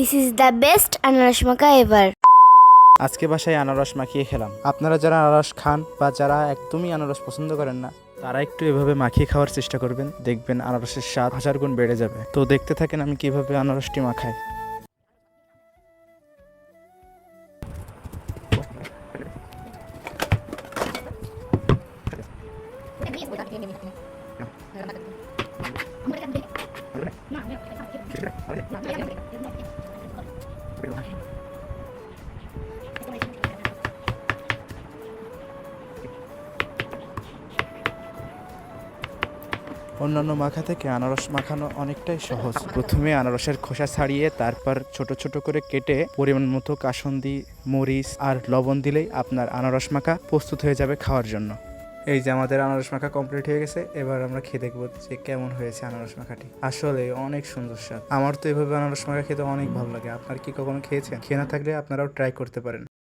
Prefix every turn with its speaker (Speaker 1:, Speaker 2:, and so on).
Speaker 1: This is the best আনারস মাখা ever.
Speaker 2: আজকে বাসায় আনারস মাখিয়ে খেলাম। আপনারা যারা আনারস খান বা যারা একদমই আনারস পছন্দ করেন না, তারা একটু এভাবে মাখিয়ে খাওয়ার চেষ্টা করবেন, দেখবেন আনারসের স্বাদ 1000 গুণ বেড়ে যাবে। তো দেখতে থাকেন আমি কিভাবে আনারসটি মাখাই। অন্যান্য মাখা থেকে আনারস মাখানো অনেকটাই সহজ। প্রথমে আনারসের খোসা ছাড়িয়ে তারপর ছোট ছোট করে কেটে পরিমাণ মতো কাসুন্দি, মরিচ আর লবণ দিলেই আপনার আনারস মাখা প্রস্তুত হয়ে যাবে খাওয়ার জন্য। এই যে আমাদের আনারস মাখা কমপ্লিট হয়ে গেছে। এবার আমরা খেয়ে দেখবো যে কেমন হয়েছে আনারস মাখাটি। আসলে অনেক সুন্দর স্বাদ। আমার তো এভাবে আনারস মাখা খেতে অনেক ভালো লাগে। আপনার কি কখনো খেয়েছেন? খেয়ে না থাকলে আপনারাও ট্রাই করতে পারেন।